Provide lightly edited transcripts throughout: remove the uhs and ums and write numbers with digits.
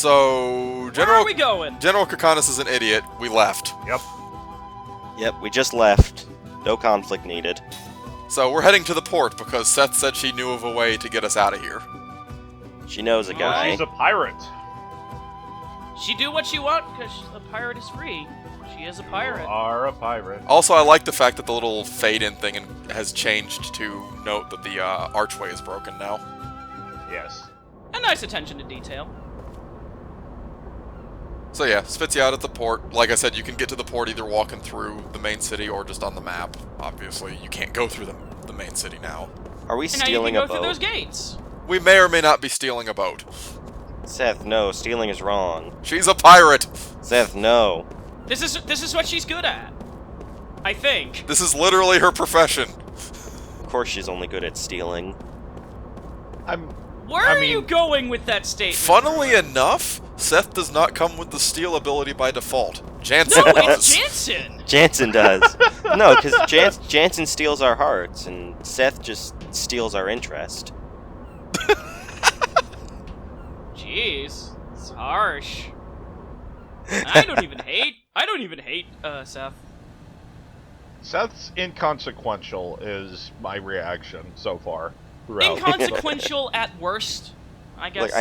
So, Where are we going? General Kakanis is an idiot. We left. Yep, we just left. No conflict needed. So we're heading to the port because Seth said she knew of a way to get us out of here. She knows a Oh, guy. She's a pirate. She do what she want because a pirate is free. She is a pirate. You are a pirate. Also, I like the fact that the little fade-in thing has changed to note that the archway is broken now. Yes. A nice attention to detail. So yeah, spits you out at the port. Like I said, you can get to the port either walking through the main city or just on the map. Obviously, you can't go through the main city now. Are we And now you can stealing go a through boat? those gates. We may or may not be stealing a boat. Seth, no. Stealing is wrong. She's a pirate! Seth, no. This is what she's good at. I think. This is literally her profession. Of course she's only good at stealing. Where are you going with that statement? Funnily enough, Seth does not come with the steal ability by default. Jansen No, does. it's Jansen. Jansen does. No, because Jansen steals our hearts, and Seth just steals our interest. Jeez, it's harsh. I don't even hate Seth. Seth's inconsequential is my reaction so far. Throughout. Inconsequential at worst, I guess.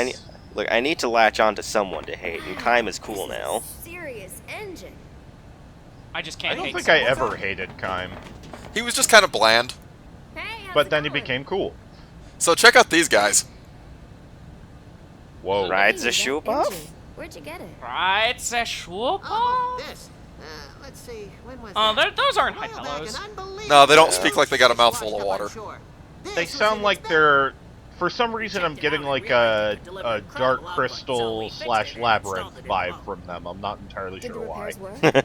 Look, I need to latch on to someone to hate, and Kaim is cool now. Serious engine. I just I can't don't hate think someone. I ever hated Kaim, He was just kind of bland. Hey, how's but it then he going? became cool. So check out these guys. Whoa. Rides a Hey, shoe that buff? engine. Where'd you get it? Right, Seshwupa? Oh, this. Let's see, when was Oh, that? those aren't high Well, back fellows. in unbelievable No, they don't days. speak like they got a mouthful of water. This They was sound like inexpensive. they're... For some reason, I'm getting like a Dark Crystal / Labyrinth vibe from them. I'm not entirely Did the sure why. repairs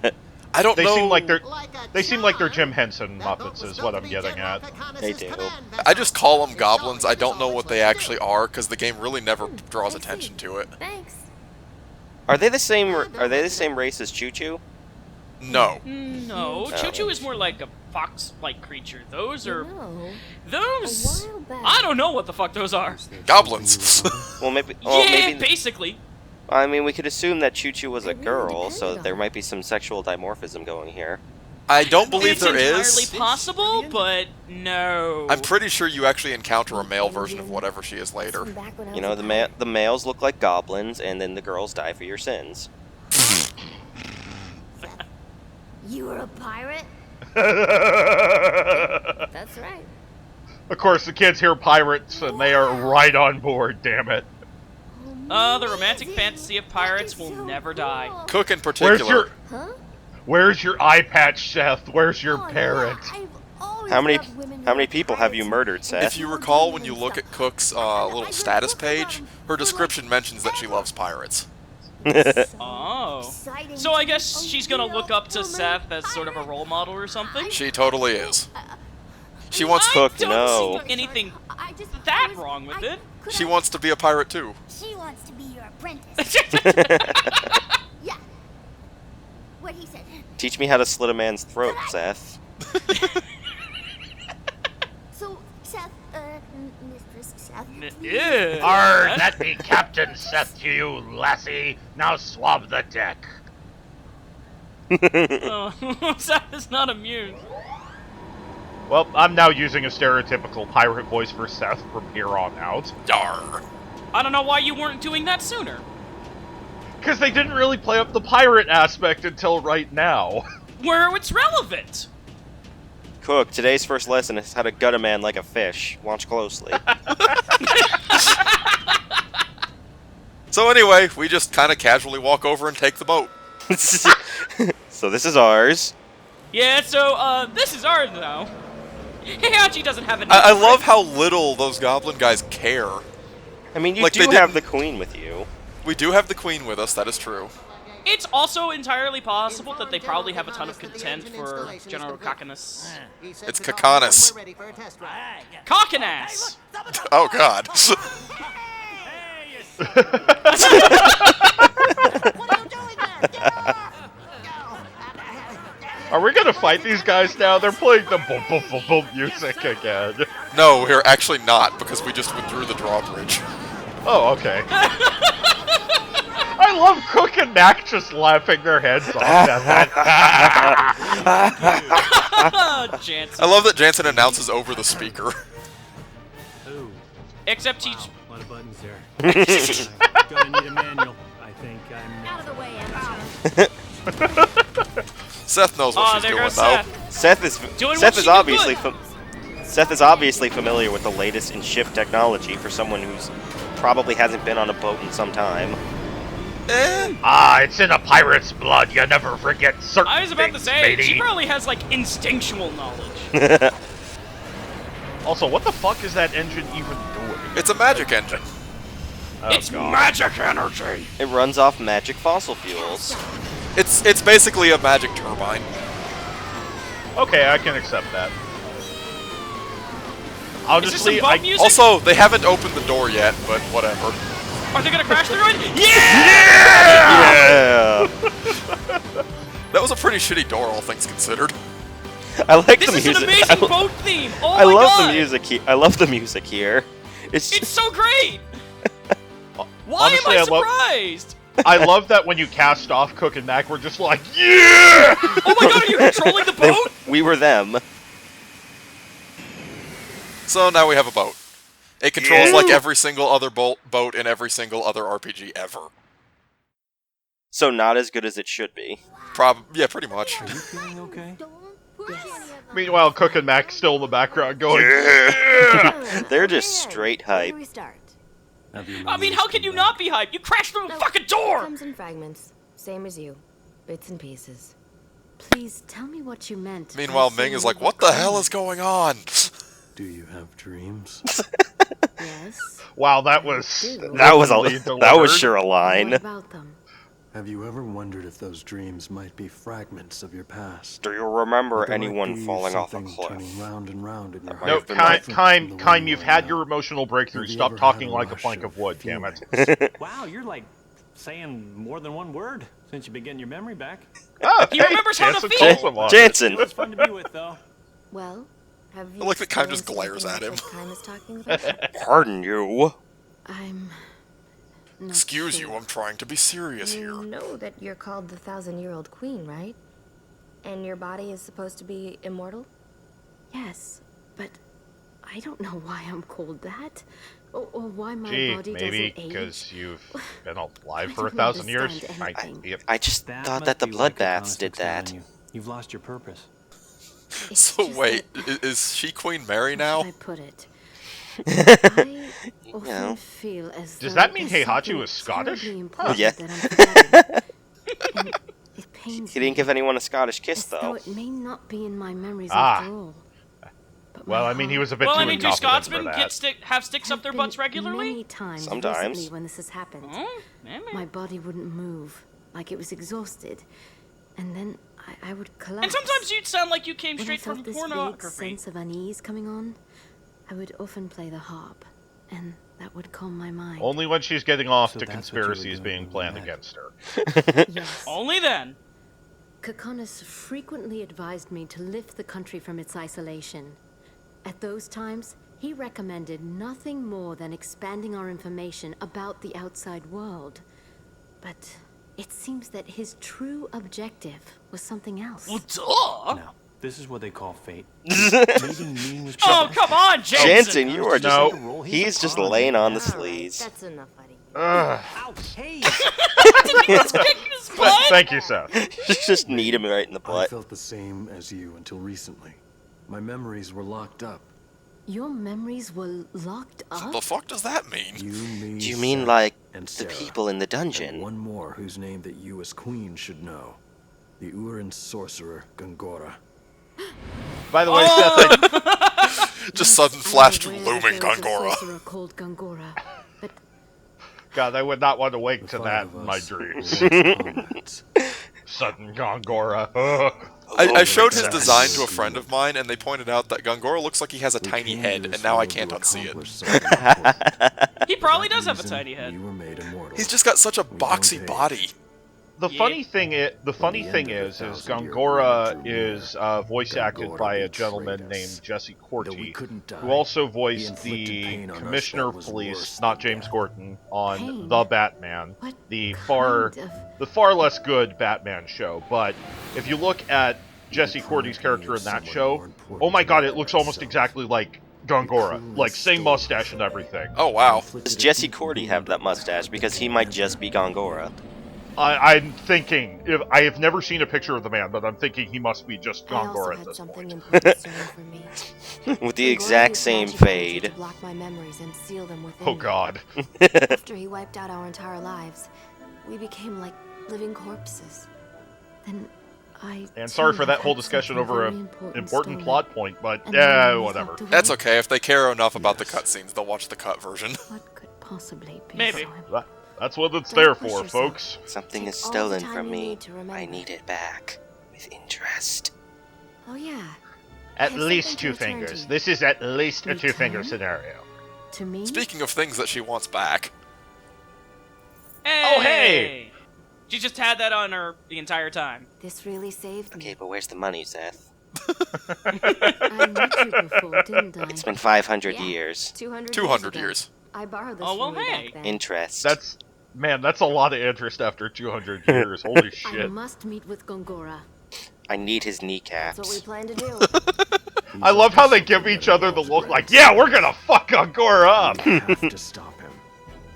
work? I don't They know. seem like they're... Like a They seem like they're Jim charm. Henson That boat Muppets was is built what to I'm be getting General at. Kakanis' They do. command I just call them vessel. goblins. I don't know what they Always actually was are because the game really never draws attention to it. Thanks. Are they the same? Are they the same race as Choo Choo? No. No, Oh. Choo Choo is more like a fox-like creature. Those are... No. Those... A while back. I don't know what the fuck those are. Goblins. Well, maybe. Well, Yeah, maybe. basically. I mean, we could assume that Choo Choo was a It really girl, so depended there on might be some sexual dimorphism going here. I don't believe It's there entirely is. possible, but no. I'm pretty sure you actually encounter a male version of whatever she is later. From back when I You was know, a the pirate. the males look like goblins, and then the girls die for your sins. You were a pirate? That's right. Of course, the kids hear pirates and they are right on board, damn it. The romantic fantasy of pirates will never die. Cook in Where's particular. your... Huh? Where's your eye patch, Seth? Where's your Oh, no, parrot? I've always How many loved women who how many are people have you pirates. murdered, Seth? If you recall, when you look at Cook's little status page, her description mentions that she loves pirates. Oh. Exciting So I to guess be a she's gonna real look up to woman Seth as sort of a pirate. role model or something? She totally is. She wants Cook, I don't no. see anything I just- that I was- wrong with I- it. could she I- wants to be a pirate too. She wants to be your apprentice. Yeah. What he said. Teach me how to slit a man's throat, Seth. So, Seth, Mistress Seth. Yeah. Arr, that be Captain Seth to you, lassie. Now swab the deck. Oh, Seth is not amused. Well, I'm now using a stereotypical pirate voice for Seth from here on out. Yar. I don't know why you weren't doing that sooner. Because they didn't really play up the pirate aspect until right now. Where it's relevant. Cook, today's first lesson is how to gut a man like a fish. Watch closely. So anyway, we just kind of casually walk over and take the boat. So this is ours. Yeah, so, this is ours now. Heihachi doesn't have an I love how little those goblin guys care. I mean, you Like, do they have the didn't- queen with you. We do have the queen with us, that is true. It's also entirely possible that they probably have a ton of contempt for General Kakanis. It's Kakanis. Cockanas! Oh god. Are we gonna fight these guys now? They're playing the boom boom boom boom music again. No, we're actually not, because we just went through the drawbridge. Oh, okay. I love Cook and Mac just laughing their heads off at that. Jansen. I love that Jansen announces over the speaker. Ooh, Except he's... wow, a lot of buttons there. Gonna need a manual. I think I'm... Out of the way, amateur. Seth knows what she's there doing, goes though. Seth. Seth Doing Seth what is she do obviously good. Seth is obviously familiar with the latest in ship technology for someone who's probably hasn't been on a boat in some time. It's in a pirate's blood. You never forget certain I was about to things, say, matey. she probably has, like, instinctual knowledge. Also, what the fuck is that engine even doing? It's a magic engine. Oh, It's God. magic energy! It runs off magic fossil fuels. It's basically a magic turbine. Okay, I can accept that. Is this some Honestly, boat music? Also, they haven't opened the door yet, but whatever. Are they gonna crash through it? Yeah! That was a pretty shitty door, all things considered. I like This the is music. an amazing boat theme! Oh I my love god! the music here. I love the music here. It's It's just, so great! Why Honestly, am I I love- surprised? I love that when you cast off Cook and Mac, we're just like, yeah! Oh my god, are you controlling the they- boat? we were them. So now we have a boat. It controls like every single other boat in every single other RPG ever. So not as good as it should be. Yeah, pretty much. Are you feeling okay? Don't push any of my- Meanwhile, Cook and Mac still in the background going, They're just straight Where hype. do we start? I mean, how can you not be hyped? You crashed through a fucking door! Comes in fragments, same as you, bits and pieces. Please tell me what you meant. by Meanwhile, Ming is saying like, what the hell is Volcano." going on? Do you have dreams? Yes. wow, that was... That was lovingly that was delivered. sure a What line. about them? Have you ever wondered if those dreams might be fragments of your past? Do you remember There might anyone be falling off a something cliff? turning round and round in your Might heart. No, have been Kime, you've had your emotional breakthrough. Have you Stop ever talking had a like a rush plank of of wood, damn it. Wow, you're like saying more than one word since you've been getting your memory back. Oh, He remembers how to Jansen feel. told someone. Jansen! It's fun to be with, though. Well, have you I like that Kime just experienced glares at anything him. like what Kime is talking about? Pardon you. I'm not Excuse sure. you, I'm trying to be serious You here. know that you're called the 1,000-year-old queen, right? And your body is supposed to be immortal? Yes, but I don't know why I'm called that, or why my Gee, body maybe doesn't age. because you've been alive I for don't 1,000 years. understand anything. I just thought that the bloodbaths did that. You've lost your purpose. It's So just wait, that- is she Queen Mary How now? should I put it? I often know. feel as Does though that mean there's Heihachi something was Scottish? terribly important Yeah. that I'm forgetting. And it pains He didn't me, give anyone a Scottish kiss, as though though. it may not be in my memories Ah. after all. But Well, my I mean, he heart was a bit Well, too I mean, do incompetent for Scotsmen that. have sticks up have their been butts regularly? Many times Sometimes. recently when this has happened. Hmm? Maybe. My body wouldn't move, like it was exhausted. And then I would collapse. And sometimes you'd sound like you came When I straight felt from this pornography. vague sense of unease coming on, I would often play the harp, and that would calm my mind. Only when she's getting off So to that's what you were conspiracies doing being when we planned met. against her. Yes. Only then. Kokonis frequently advised me to lift the country from its isolation. At those times, he recommended nothing more than expanding our information about the outside world. But it seems that his true objective was something else. Well, duh! No, this is what they call fate. Meeting me with Oh, come on, Jansen! Jansen, you are just... No. He's just laying on the All right, sleaze. that's enough, buddy. Ugh. Ouch, hey! Did he just kick his butt? Thank you, Seth. Just need him right in the I butt. felt the same as you until recently. My memories were locked up. Your memories were locked What up? the fuck does that mean? You, me, Do you mean Seth, like and the Sarah. people in the And dungeon? one more whose name that you as queen should know. The Urin sorcerer, Gongora. By the way, Seth, Just sudden I'm flash to aware that looming there was a Gongora. sorcerer called Gongora, but God, I would not want to wake The to five that of in my us were dreams. once comrades. Sudden Gongora. Ugh. I showed his sense. design to a friend of mine, and they pointed out that Gongora looks like he has a We tiny came head, to and this now I world can't to unsee it. accomplish something important. He For probably that does have a reason, tiny head. You were made immortal. He's just got such a We boxy don't body. age. the funny thing is Gongora is voice acted by a gentleman named Jesse Corti, who also voiced the Commissioner of Police, not James Gordon, on The Batman, the far less good Batman show. But if you look at Jesse Corti's character in that show, oh my god, it looks almost exactly like Gongora, like same mustache and everything. Oh wow. Does Jesse Corti have that mustache? Because he might just be Gongora. I'm thinking, I have never seen a picture of the man, but I'm thinking he must be just Gongora at this point. With the exact same fade. Oh god. After he wiped out our entire lives, we became like living corpses. Then And sorry for that whole discussion over an important plot point, but yeah, whatever. That's okay. If they care enough about the cutscenes, they'll watch the cut version. What could possibly be? Maybe. That's what it's there for, folks. Something is stolen from me. I need it back. With interest. Oh yeah. At least two fingers. This is at least a two-finger scenario. To me? Speaking of things that she wants back. Hey! Oh, hey! She just had that on her the entire time. This really saved me. Okay, but where's the money, Seth? I met you before, didn't I? It's been 500 years. 200 years. I borrowed this Oh, well, from you hey. back then. Interest. That's a lot of interest after 200 years. Holy I shit. must meet with Gongora. I need his That's what we kneecaps. plan to do. I love how they give each other the look like, yeah, we're gonna fuck Gongora up! We have to stop him.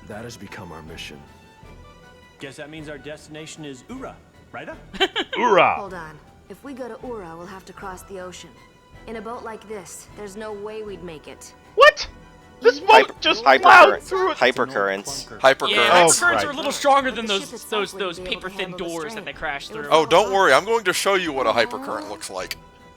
That has become our mission. Guess that means our destination is Ura, right? Hoorah! Hold on. If we go to Ura, we'll have to cross the ocean. In a boat like this, there's no way we'd make it. What? This boat just plowed Hypercurrent. through it! Hypercurrents. Hypercurrents. Yeah, Oh, hypercurrents right. are a little stronger than The those ship itself those wouldn't be able to paper thin handle the doors that strain. they crash It would through. Oh, don't worry. I'm going to show you what a hypercurrent looks like.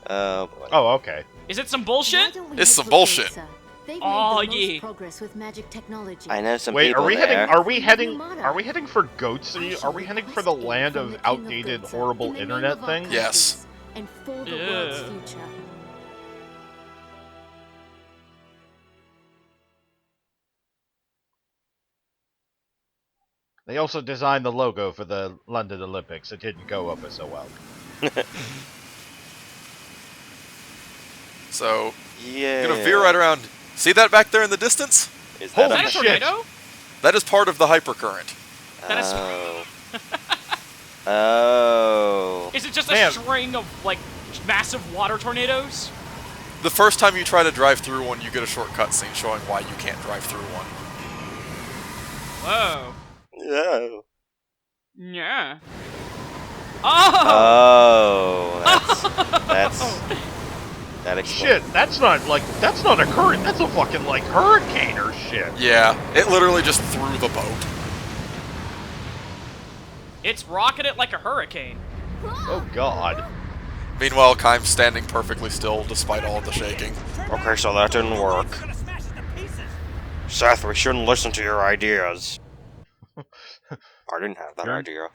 Oh, boy. Oh, okay. Is it some Why bullshit? don't we It's head some for bullshit. Gaza? They've Oh, made the yeah. most progress with magic technology. I know some Wait, people are we there. heading for Goatsy? Are we heading for the land of outdated, horrible internet things? Yes. And for the world's Yeah. future. They also designed the logo for the London Olympics. It didn't go over so well. So, Yeah. I'm going to veer right around. See that back there in the distance? Is Holy that Is that a shit. tornado? That is part of the hypercurrent. That is- Oh. Oh. Is it just Man. a string of like massive water tornadoes? The first time you try to drive through one, you get a short cutscene showing why you can't drive through one. Whoa. Oh. Yeah. Oh. That explains. Shit, that's not a current, that's a fucking, like, hurricane or shit. Yeah, it literally just threw the boat. It's rocketed like a hurricane. Oh god. Meanwhile, Kaim's standing perfectly still despite all of the shaking. Okay, so that didn't work. Seth, we shouldn't listen to your ideas. I didn't have that idea.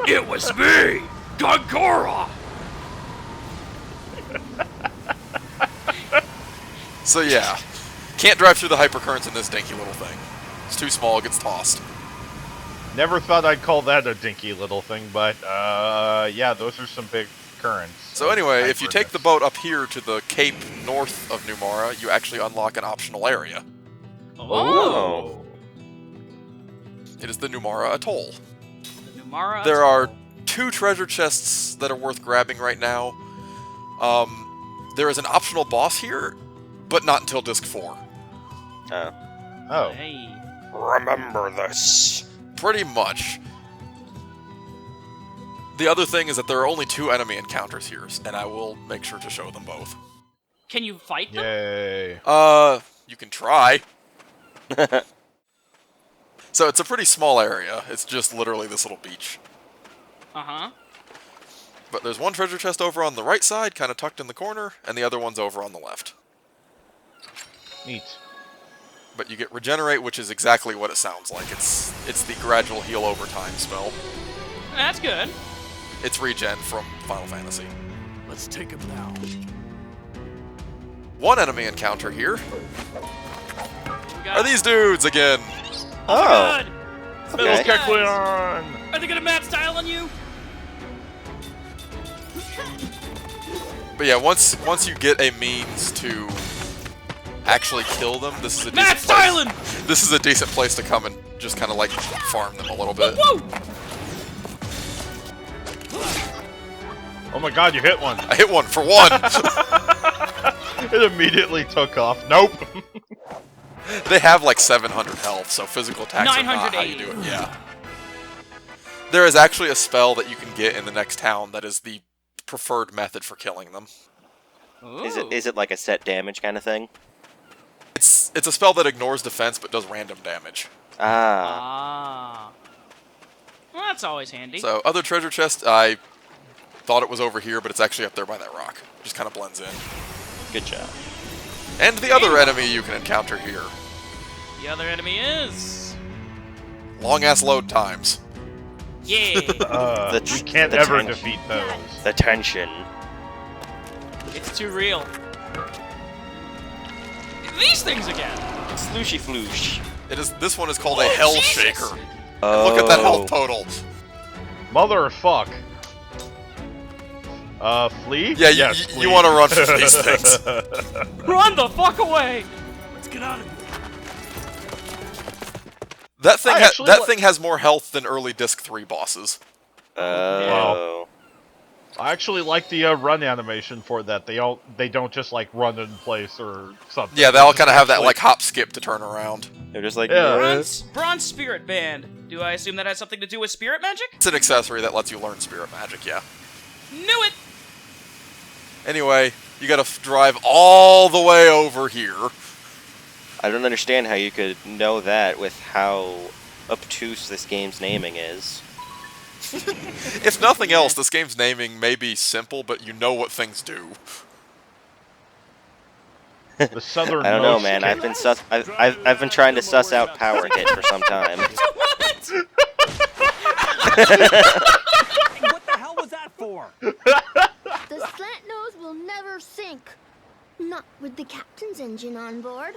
It was me, Gongora. So yeah, can't drive through the hypercurrents in this dinky little thing. It's too small, it gets tossed. Never thought I'd call that a dinky little thing, but, yeah, those are some big currents. So anyway, if you take the boat up here to the cape north of Numara, you actually unlock an optional area. Oh. It is the Numara Atoll. The Numara. There are 2 treasure chests that are worth grabbing right now. There is an optional boss here, but not until Disc 4. Oh. Oh. Hey. Remember this. Pretty much. The other thing is that there are only 2 enemy encounters here, and I will make sure to show them both. Can you fight them? Yay. You can try. So it's a pretty small area. It's just literally this little beach. Uh-huh. But there's one treasure chest over on the right side, kind of tucked in the corner, and the other one's over on the left. Neat. But you get Regenerate, which is exactly what it sounds like. It's the gradual heal over time spell. That's good. It's regen from Final Fantasy. Let's take him now. One enemy encounter here We got are these dudes again. Oh. Good. Middle Okay. kick Leon! Are they gonna mad style on you? But yeah, once you get a means to actually kill them, this is a Mad decent place. styling! This is a decent place to come and just kind of like farm them a little bit. Woo! Oh my god, you hit one! I hit one for one. It immediately took off. Nope! They have like 700 health, so physical attacks are not how you do it. Yeah. There is actually a spell that you can get in the next town that is the preferred method for killing them. Is it like a set damage kind of thing? It's a spell that ignores defense but does random damage. Ah. Well, that's always handy. So other treasure chest, I thought it was over here, but it's actually up there by that rock. Just kind of blends in. Good job. And the other enemy you can encounter here. The other enemy is... Long ass load times. Yeah. We can't ever defeat those. The tension. It's too real. These things again. Slooshy floosh. This one is called a Hell Jesus. Shaker. Oh. Look at that health total. Motherfuck. Flee? Yeah, yes, you want to run from these things. Run the fuck away! Let's get out of here. That thing, actually thing has more health than early Disc 3 bosses. Oh. I actually like the run animation for that. They don't just like run in place or something. Yeah, they all kind of have that actually- like hop skip to turn around. They're just like, Yeah. Bronze Spirit Band. Do I assume that has something to do with spirit magic? It's an accessory that lets you learn spirit magic, yeah. Knew it! Anyway, you gotta drive all the way over here. I don't understand how you could know that with how obtuse this game's naming is. If nothing else, this game's naming may be simple, but you know what things do. The southern. I don't know, man. I've been trying to suss out Power Hit for some time. What the hell was that for? The slant nose will never sink. Not with the captain's engine on board.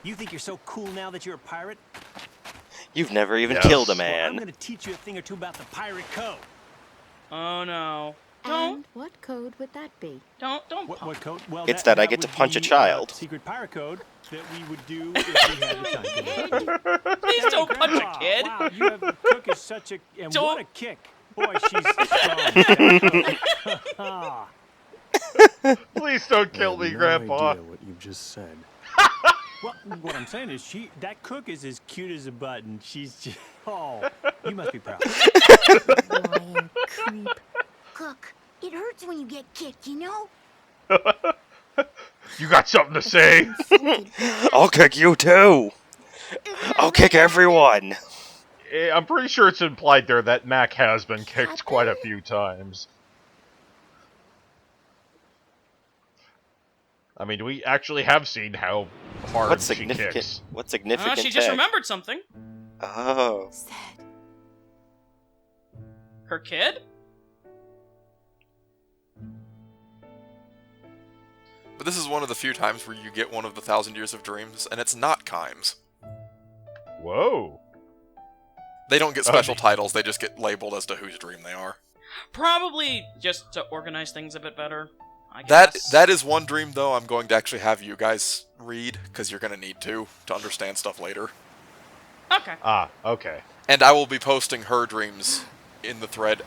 You think you're so cool now that you're a pirate? You've never even Yes. killed a Well, I'm man. gonna teach you a thing or two about the pirate code. Oh no. And what code would that be? Don't What code? Well, It's that I get to would punch a be, child. Secret pirate code that we would do if we had the time. Please don't punch a kid. Wow, you have the cook is such a and Don't- what a kick. Boy, she's strong. Please don't kill me, no Grandpa. idea what you just said. Well, what I'm saying is that cook is as cute as a button. She's just, oh, you must be proud. Lying creep. Cook, it hurts when you get kicked, you know? You got something to say? I'll kick you too. I'll kick everyone. I'm pretty sure it's implied there that Mac has been kicked quite a few times. I mean, we actually have seen how hard What's she significant? kicks. What's significant? She just tech? remembered something. Oh. Her kid? But this is one of the few times where you get one of the 1,000 Years of Dreams, and it's not Kimes. Whoa. They don't get special titles, they just get labeled as to whose dream they are. Probably just to organize things a bit better, I guess. That is one dream, though, I'm going to actually have you guys read, because you're going to need to understand stuff later. Okay. Ah, okay. And I will be posting her dreams in the thread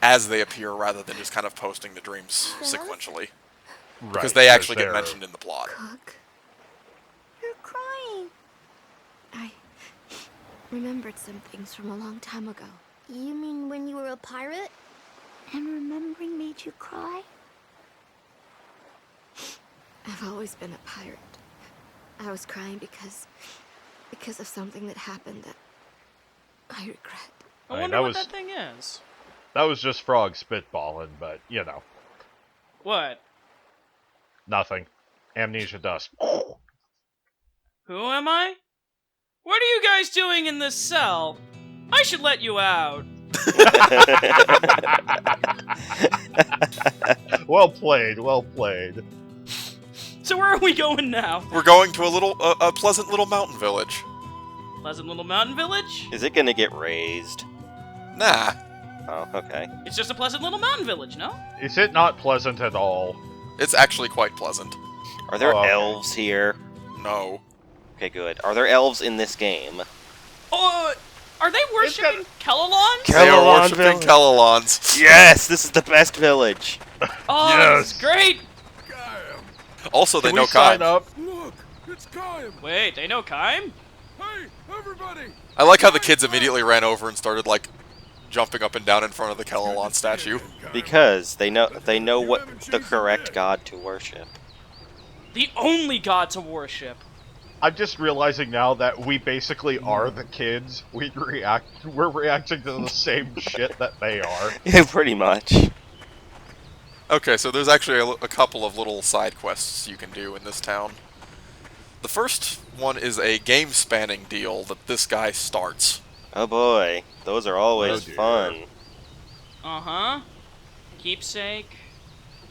as they appear, rather than just kind of posting the dreams sequentially. Right, Because they actually get mentioned in the plot. Cook, you're crying. I remembered some things from a long time ago. You mean when you were a pirate? And remembering made you cry? I've always been a pirate. I was crying because of something that happened that I regret. I mean, wonder that what was- that thing is. That was just Frog spitballing, but, you know, What? nothing. Amnesia dust. Who am I? What are you guys doing in this cell? I should let you out. Well played, well played. So where are we going now? We're going to a pleasant little mountain village. Pleasant little mountain village? Is it gonna get raised? Nah. Oh, okay. It's just a pleasant little mountain village, no? Is it not pleasant at all? It's actually quite pleasant. Are there Oh, okay. elves here? No. Okay, good. Are there elves in this game? Oh, are they worshipping Kelolons? They are Kelolon worshipping village. Kelolons. Yes, this is the best village. Oh, Yes. this is great! Also, they Can know we sign Kai. up? Look, it's Kaim. Wait, they know Kaim? Hey, everybody. I like how the kids immediately ran over and started, like, jumping up and down in front of the Kelolon statue. Because they know what the correct god to worship. The only god to worship. I'm just realizing now that we basically are the kids. We're reacting to the same shit that they are. Pretty much. Okay, so there's actually a couple of little side quests you can do in this town. The first one is a game-spanning deal that this guy starts. Oh boy, those are always fun. Uh-huh. Keepsake.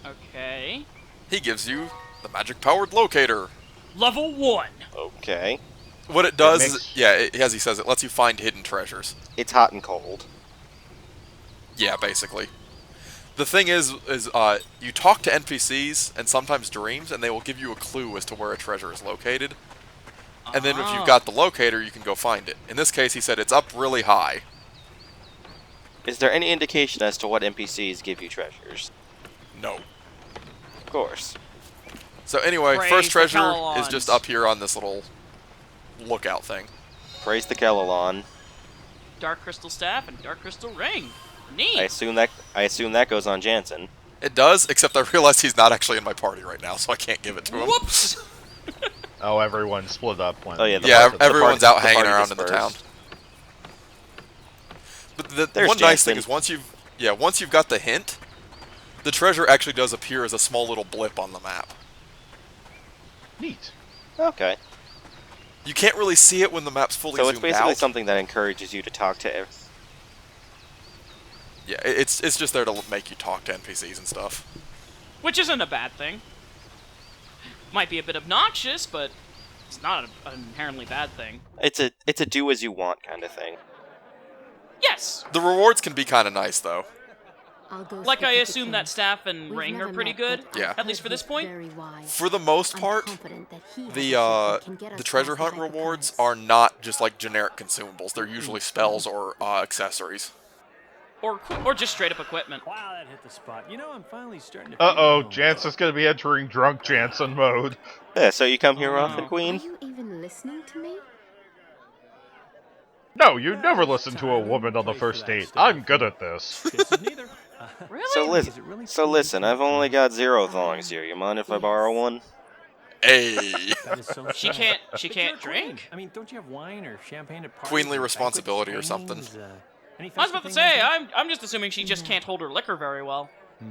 Okay. He gives you the magic-powered locator. Level 1. Okay. What it does makes- is, yeah, as he says, it lets you find hidden treasures. It's hot and cold. Yeah, basically. The thing is you talk to NPCs and sometimes dreams, and they will give you a clue as to where a treasure is located. And then if you've got the locator, you can go find it. In this case, he said it's up really high. Is there any indication as to what NPCs give you treasures? No. Of course. So anyway, Praise first the treasure is Kelolons. just up here on this little lookout thing. Praise the Kelolon. Dark crystal staff and dark crystal ring. I Neat. assume that goes on Jansen. It does, except I realize he's not actually in my party right now, so I can't give it to him. Whoops. Oh, everyone split up. When Oh yeah, Everyone's the out party hanging around in the town. dispersed. But the There's one nice thing Jansen. is once you've got the hint, the treasure actually does appear as a small little blip on the map. Neat. Okay. You can't really see it when the map's fully So zoomed it's basically out. something that encourages you to talk to. Yeah, it's just there to make you talk to NPCs and stuff. Which isn't a bad thing. Might be a bit obnoxious, but it's not an inherently bad thing. It's a do as you want kind of thing. Yes! The rewards can be kind of nice, though. I'll go Like speak I with the assume king. that staff and We've ring never are pretty met, good. but Yeah. I've At least heard for this he's point. very wise. For the most I'm part, confident that he has a the secret that can get us the treasure past hunt the rewards hypercurrents. are not just like generic consumables. They're usually spells or accessories. Or just straight up equipment. Wow, that hit the spot. You know, I'm finally starting to. Uh-oh, Jansen's gonna be entering drunk Jansen mode. Yeah, so you come here Oh, often, no. Queen? Are you even listening to me? No, you never listen to a woman on the first date. I'm good at this. This is neither. Really? So listen, I've only got 0 thongs here. You mind if I borrow one? Hey, That is so She sad. can't But you're drink. a queen. I mean, don't you have wine or champagne at parties? Queenly or responsibility or banquets, something. hangings, any I was about to festive say, thing like I'm just assuming she just can't hold her liquor very well. that?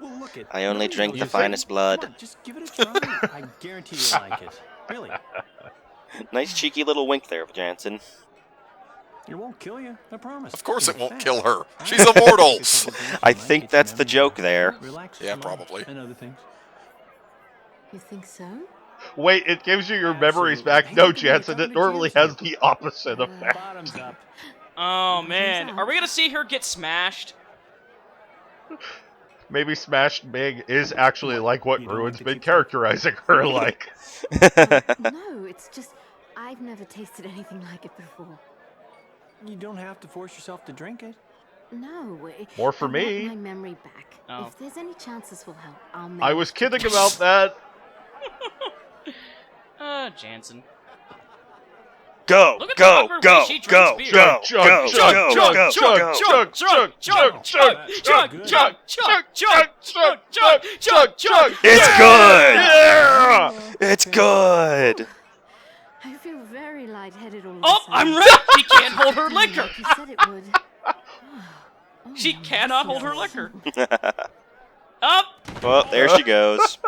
Well, look it. I only nobody drink knows the you. finest blood. Come on, just give it a try. I guarantee you'll like it. Really. Nice cheeky little wink there, Jansen. It won't kill you. I promise. of course In it won't fact, kill her. I She's immortal. think something you I might think get that's your the memory joke back. there. Relax Yeah, some more, probably. And other things. You think so? Wait, it gives you your memories back. Hey, No, look at me, Jansen, talking it to normally Jansen. has the opposite effect. Bottoms up. Oh man, are we gonna see her get smashed? Maybe Smashed Big is actually like what You don't Ruin's like the been kids' characterizing her like. No, it's just I've never tasted anything like it before. You don't have to force yourself to drink it. No. More for I me. want my memory back. Oh. If there's any chance this will help, I'll make I was kidding about that. Jansen. Go, Look at the go, awkward go, way she go, drinks go, beer. go, Chug, go, chug, go, chug, go. chug, chug, chug, chug. It's good! Yeah! It's good! I feel very lightheaded all of a Oh, sudden. I'm right. She can't hold her liquor. Like you said it would. Oh, She now cannot this hold her is- liquor. Up. Well, there she goes.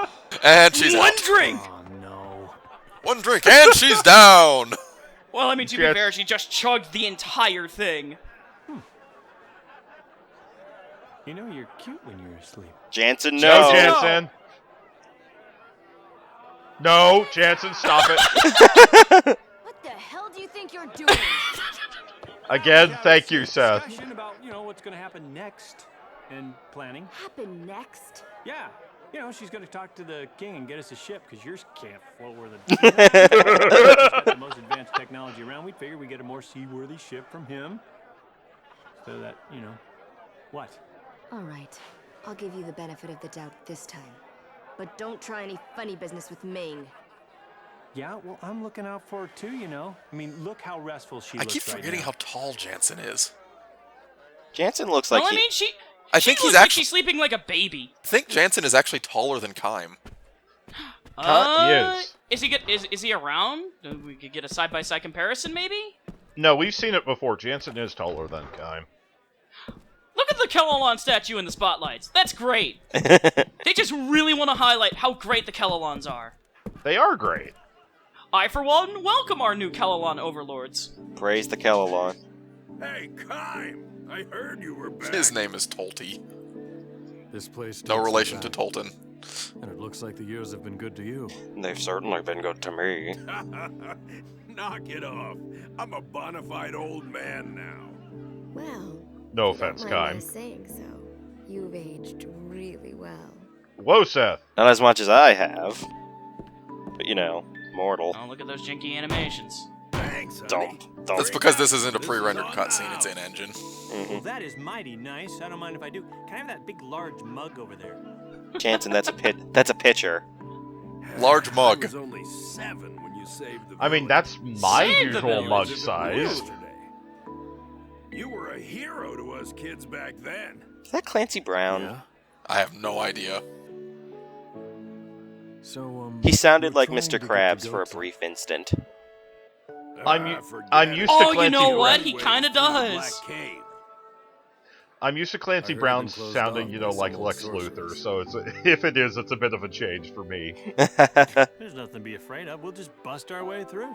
And she's One out. drink. Oh no. One drink, and she's down. Well, I mean, to be Yes. fair, she just chugged the entire thing. You know you're cute when you're asleep. Jansen, No, no. Jansen. No, Jansen, stop it. What the hell do you think think you're doing? Again, thank you, Seth. Discussion about, what's going to happen next and planning. Happen next? Yeah. She's going to talk to the king and get us a ship because yours can't float where the most advanced technology around. We'd figure we get a more seaworthy ship from him. So that, what? All right. I'll give you the benefit of the doubt this time. But don't try any funny business with Ming. Yeah, well, I'm looking out for her too, I mean, look how restful she I looks keep right forgetting now. how tall Jansen is. Jansen looks like Well, I he... mean, she think he's looks like actually- she's sleeping like a baby. I think Jansen is actually taller than Kime. Is he good? Is he around? We could get a side-by-side comparison, maybe? No, we've seen it before. Jansen is taller than Kime. Look at the Kelolon statue in the spotlights. That's great. They just really want to highlight how great the Kelolons are. They are great. I, for one, welcome our new Kelolon overlords. Praise the Kelolon. Hey, Kime! I heard you were back. His name is Tolty. This place No takes relation us to back. Tolton. And it looks like the years have been good to you. They've certainly been good to me. Knock it off. I'm a bona fide old man now. Well, No if you don't offense, mind my Kime. saying so. You've aged really well. Whoa, Seth. Not as much as I have. But, mortal. Oh, look at those janky animations. Thanks, honey. Don't. That's because this isn't a pre-rendered cutscene, it's in-engine. Well, that is mighty nice. I don't mind if I do. Can I have that big, large mug over there? Jansen, that's a pitcher. Large I mug. was only 7 when you saved the I mean, village. that's my Save the usual village. mug It was size. yesterday. You were a hero to us kids back then. Is that Clancy Brown? Yeah? I have no idea. So, He sounded we're like trying to Mr. get to Krabs for a Goat's. brief instant. Forget I'm it. used to Oh, you Clancy know what? Brown. He kinda Through the does. Black Cave. I'm used to Clancy I heard Brown it been closed sounding, off you by know, some like old Lex sorcerer. Luthor, so if it is, it's a bit of a change for me. There's nothing to be afraid of. We'll just bust our way through.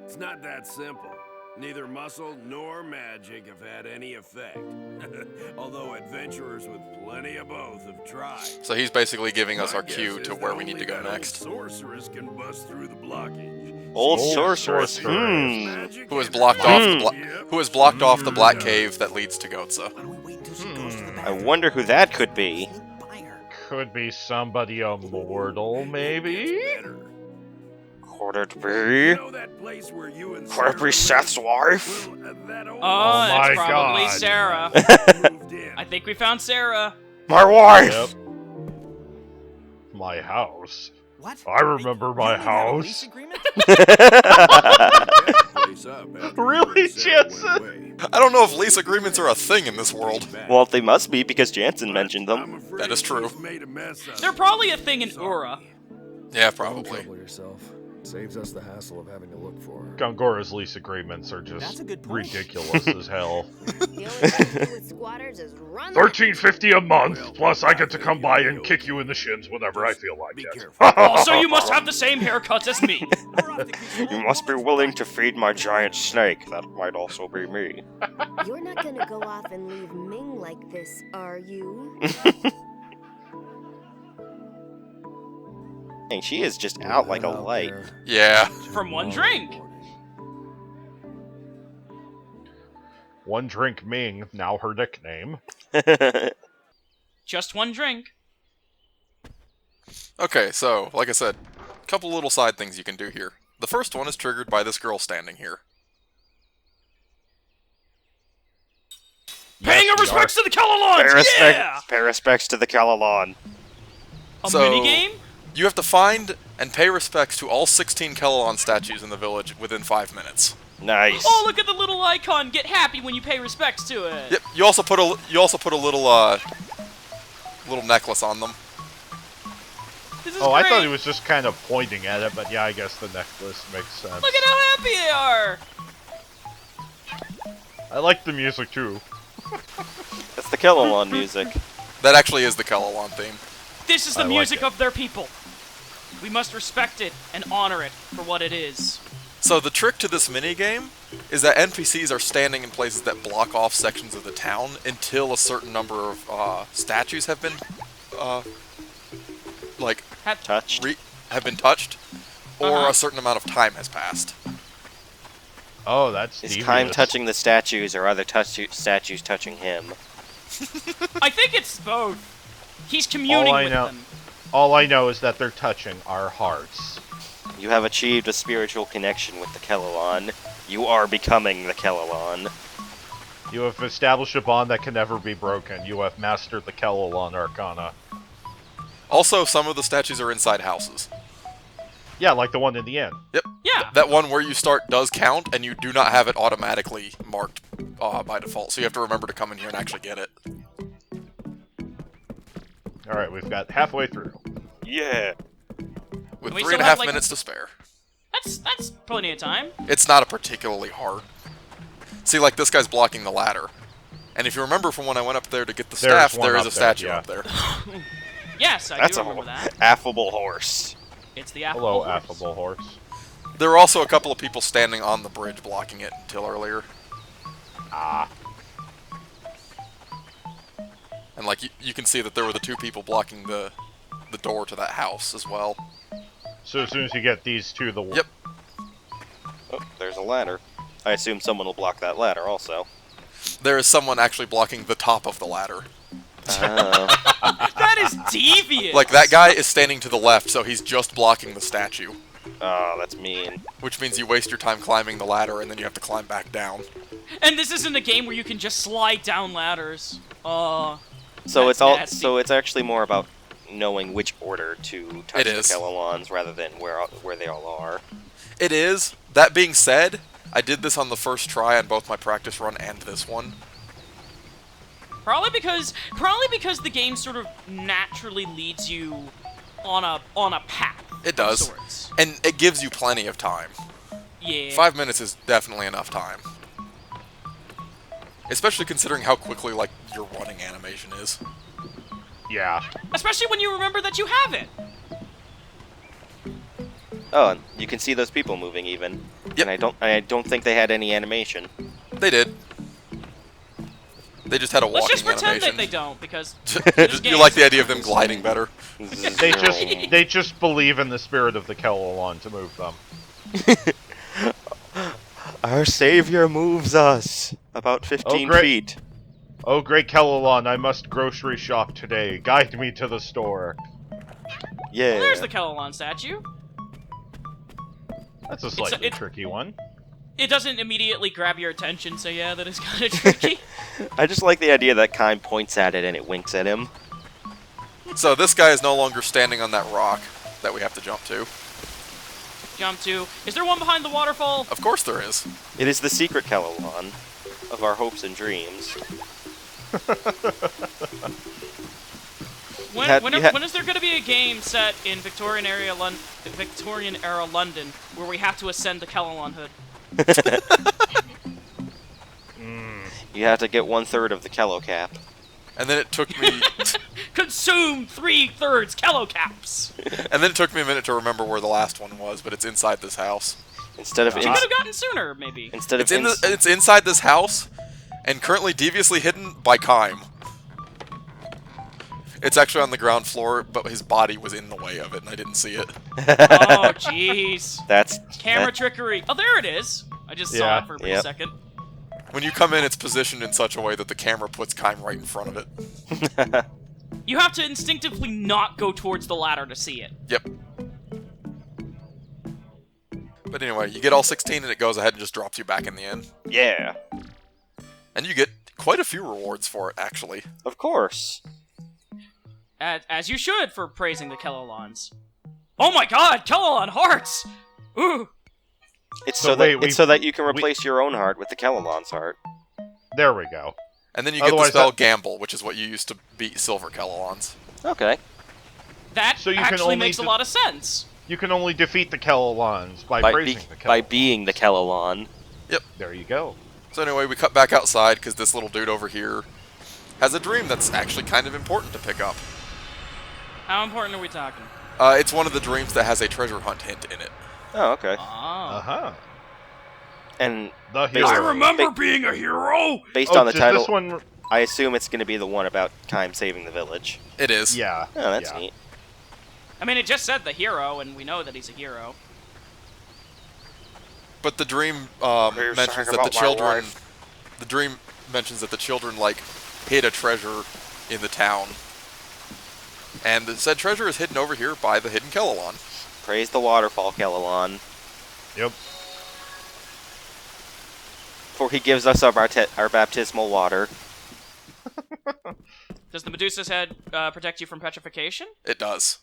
It's not that simple. Neither muscle nor magic have had any effect. Although adventurers with plenty of both have tried. So he's basically giving us My our cue guess to is where that we need to only go that old next. Sorceress can bust through the blockage. Old Old sorceress. sorceress. Magic Who has and blocked off the magic. Yep. who has blocked off the black cave that leads to Goatsa. I wonder who that could be. Could be somebody immortal, maybe? Better. Could it You be? know that place where you and Could it be Sarah Seth's lived? wife? Well, that old Oh, my it's probably God. Sarah. moved in. I think we found Sarah. My wife! Yep. My house. What? I remember my You didn't have a house. lease agreement? Place up after Really, you and Sarah went Jensen? away. I don't know if lease agreements are a thing in this world. Well, they must be because Jansen But mentioned I'm them. afraid That is true. she's made a mess of They're it. probably a thing in Sorry. Ura. Yeah, Don't probably. trouble yourself. Saves us the hassle of having to look for her. Gongora's lease agreements are That's just a good point. ridiculous as hell. The only thing to do with squatters is run. $13.50 a month, Well, plus I get to I come think by you'll and be kick okay. you in the shins whenever I feel like Be it. careful. Oh, so you must have the same haircuts as me. You must be willing to feed my giant snake. That might also be me. You're not gonna go off and leave Ming like this, are you? Dang, she is just out like a Out light. there Yeah. From one tomorrow drink. morning. One Drink Ming, now her nickname. Just one drink. Okay, so, like I said, a couple little side things you can do here. The first one is triggered by this girl standing here. Paying our we respects to the Kelolons! Yeah! Pay respects to the Kelolon. A So- minigame? You have to find and pay respects to all 16 Kelolon statues in the village within 5 minutes. Nice. Oh, look at the little icon. Get happy when you pay respects to it. Yep, you also put a little little necklace on them. This is Oh, great. I thought he was just kind of pointing at it, but yeah, I guess the necklace makes sense. Look at how happy they are. I like the music too. That's the Kelolon music. That actually is the Kelolon theme. This is the I like music it. of their people. We must respect it and honor it for what it is. So the trick to this minigame is that NPCs are standing in places that block off sections of the town until a certain number of statues have been, Touched. have been touched, or Uh-huh. a certain amount of time has passed. Oh, that's Is devious. Kime touching the statues, or other statues touching him? I think it's both. He's communing with them. All I know is that they're touching our hearts. You have achieved a spiritual connection with the Kelolon. You are becoming the Kelolon. You have established a bond that can never be broken. You have mastered the Kelolon Arcana. Also, some of the statues are inside houses. Yeah, like the one in the inn. Yep. Yeah. That one where you start does count, and you do not have it automatically marked by default, so you have to remember to come in here and actually get it. Alright, we've got halfway through. Yeah. With We 3.5 still have, like- minutes to spare. That's plenty of time. It's not a particularly hard. See, like, this guy's blocking the ladder. And if you remember from when I went up there to get the staff, there is a statue up there. Yes, I do remember that. Affable horse. It's the affable Hello, horse. affable horse. There were also a couple of people standing on the bridge blocking it until earlier. Ah. And, like, you can see that there were the two people blocking the door to that house as well. So as soon as you get these two, the... Yep. Oh, there's a ladder. I assume someone will block that ladder also. There is someone actually blocking the top of the ladder. That is devious! Like, that guy is standing to the left, so he's just blocking the statue. Oh, that's mean. Which means you waste your time climbing the ladder, and then you have to climb back down. And this isn't a game where you can just slide down ladders. So that's it's all. nasty. So it's actually more about knowing which order to touch It the is. Kelolons rather than where they all are. It is. That being said, I did this on the first try on both my practice run and this one. Probably because the game sort of naturally leads you on a path. It does. Of sorts. And it gives you plenty of time. Yeah. 5 minutes is definitely enough time. Especially considering how quickly, like, your running animation is. Yeah. Especially when you remember that you have it. Oh, and you can see those people moving even. Yep. And I don't think they had any animation. They did. They just had a Let's walking just pretend animation. that they don't, because You like the idea of them gliding better? They just believe in the spirit of the Kelolon to move them. Our savior moves us about 15 great. feet. Oh, great Kelolon, I must grocery shop today. Guide me to the store. Yeah. Well, there's the Kelolon statue. That's a slightly tricky one. It doesn't immediately grab your attention, so yeah, that is kind of tricky. I just like the idea that Kime points at it and it winks at him. So this guy is no longer standing on that rock that we have to jump to. Jump to. Is there one behind the waterfall? Of course there is. It is the secret Kelolon of our hopes and dreams. When is there going to be a game set in Victorian era London where we have to ascend the Kelolon hood? You have to get 1/3 of the Kello cap. And then it took me... Consume 3/3 Kello caps! And then it took me a minute to remember where the last one was, but it's inside this house. Instead of You could have gotten sooner, maybe. Instead of It's inside this house, and currently deviously hidden by Kime. It's actually on the ground floor, but his body was in the way of it, and I didn't see it. Oh, jeez. That's camera trickery. Oh, there it is. I just saw it for a brief second. When you come in, it's positioned in such a way that the camera puts Kime right in front of it. You have to instinctively not go towards the ladder to see it. Yep. But anyway, you get all 16 and it goes ahead and just drops you back in the end. Yeah. And you get quite a few rewards for it, actually. Of course. As you should for praising the Kelolons. Oh my god, Kelolon hearts! Ooh! It's so that you can replace your own heart with the Kelolon's heart. There we go. And then you get the spell Gamble, which is what you used to beat Silver Kelolons. Okay. That actually makes a lot of sense. You can only defeat the Kelolons by praising the Kelolons. By being the Kelolon. Yep. There you go. So anyway, we cut back outside because this little dude over here has a dream that's actually kind of important to pick up. How important are we talking? It's one of the dreams that has a treasure hunt hint in it. Oh, okay. Uh-huh. And the hero. I remember being a hero! Based on the title, this one... I assume it's going to be the one about Kime saving the village. It is. Yeah. Oh, that's neat. I mean, it just said the hero, and we know that he's a hero. But But the dream mentions that the dream mentions that the children like hid a treasure in the town, and said treasure is hidden over here by the hidden Kelolon. Praise the waterfall, Kelolon. Yep. For he gives us our baptismal water. Does the Medusa's head protect you from petrification? It does.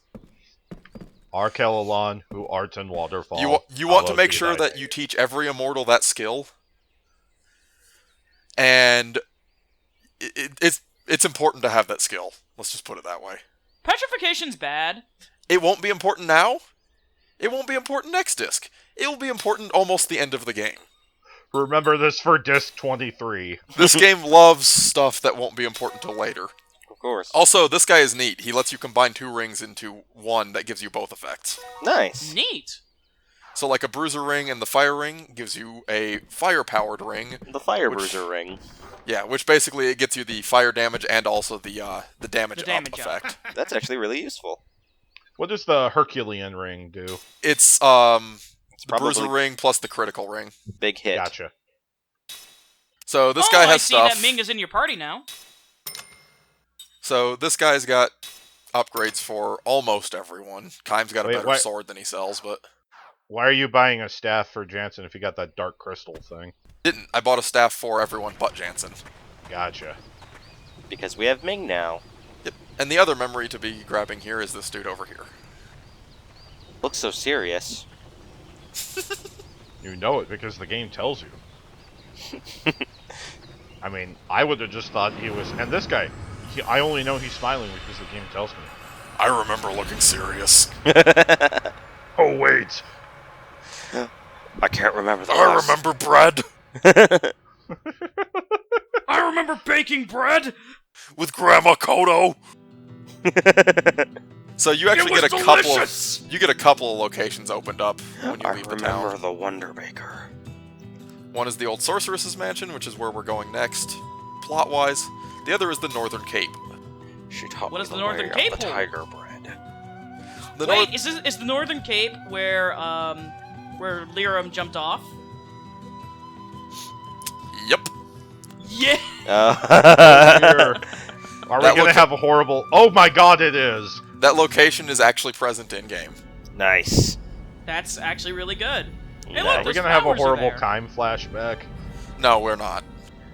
Our Kelolon, who art in waterfall. You want to make sure that you teach every immortal that skill, and it's important to have that skill. Let's just put it that way. Petrification's bad. It won't be important now. It won't be important next disc. It will be important almost the end of the game. Remember this for disc 23. This game loves stuff that won't be important till later. Of course. Also, this guy is neat. He lets you combine 2 rings into one that gives you both effects. Nice. Neat. So like a bruiser ring and the fire ring gives you a fire-powered ring. The fire bruiser ring. Yeah, which basically it gets you the fire damage and also the damage up effect. That's actually really useful. What does the Herculean ring do? It's the bruiser ring plus the critical ring. Big hit. Gotcha. So this guy has stuff. I see that Ming is in your party now. So this guy's got upgrades for almost everyone. Kaim's got a better sword than he sells, but... Why are you buying a staff for Jansen if you got that dark crystal thing? Didn't. I bought a staff for everyone but Jansen. Gotcha. Because we have Ming now. Yep. And the other memory to be grabbing here is this dude over here. Looks so serious. You know it because the game tells you. I mean, I would have just thought he was... And this guy, I only know he's smiling because the game tells me. I remember looking serious. Oh, wait. I can't remember the I remember bread. I remember baking bread with Grandma Kodo. So you actually get a couple of locations opened up when you leave the town. I remember the Wonder Baker. One is the old sorceress's mansion, which is where we're going next, plot-wise. The other is the Northern Cape. She taught what me is the Northern Cape? The tiger bread. Wait, is the Northern Cape where Liram jumped off? Yep. Yeah. Are we gonna have a horrible? Oh my God, it is. That location is actually present in game. Nice. That's actually really good. Hey, Nice. look, We're gonna have a horrible Kaim flashback. No, we're not.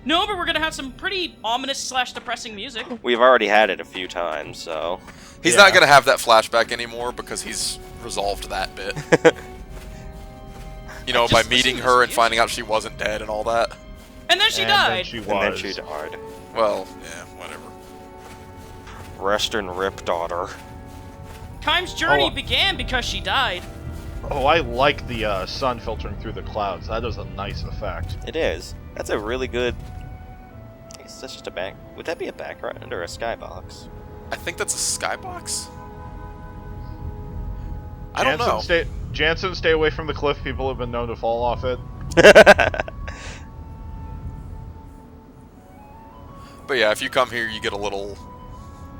No, but we're gonna have some pretty ominous / depressing music. We've already had it a few times, so... He's not gonna have that flashback anymore because he's resolved that bit. You know, by meeting her and finding out she wasn't dead and all that. And then she died. And then she died. Well, yeah, whatever. Rest and rip, daughter. Kaim's journey began because she died. Oh, I like the sun filtering through the clouds. That is a nice effect. It is. That's a really good... I guess that's just a back... Would that be a background or a skybox? I think that's a skybox. I don't know. Jansen, stay away from the cliff. People have been known to fall off it. But yeah, if you come here, you get a little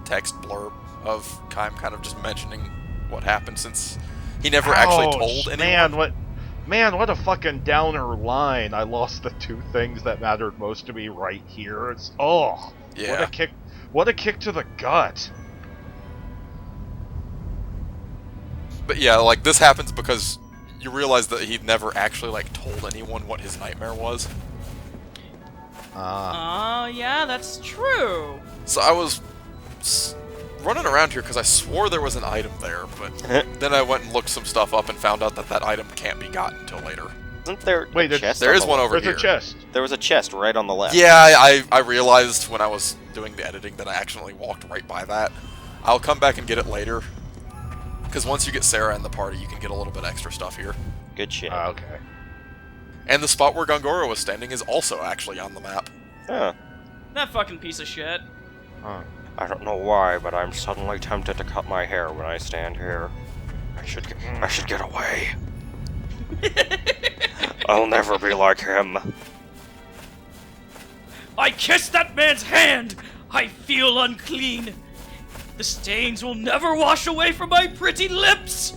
text blurb of Kaim kind of just mentioning what happened since he never actually told anyone. Man, what a fucking downer line. I lost the 2 things that mattered most to me right here. It's yeah. What a kick to the gut. But yeah, like this happens because you realize that he never actually like told anyone what his nightmare was. Oh, yeah, that's true. So I was running around here because I swore there was an item there, but then I went and looked some stuff up and found out that that item can't be gotten until later. Isn't there a chest? There is one over here. There's a chest. There was a chest right on the left. Yeah, I realized when I was doing the editing that I accidentally walked right by that. I'll come back and get it later. Because once you get Sarah in the party, you can get a little bit extra stuff here. Good shit. Okay. And the spot where Gongora was standing is also actually on the map. Huh. That fucking piece of shit. Huh. I don't know why, but I'm suddenly tempted to cut my hair when I stand here. I should get away. I'll never be like him. I kissed that man's hand! I feel unclean! The stains will never wash away from my pretty lips!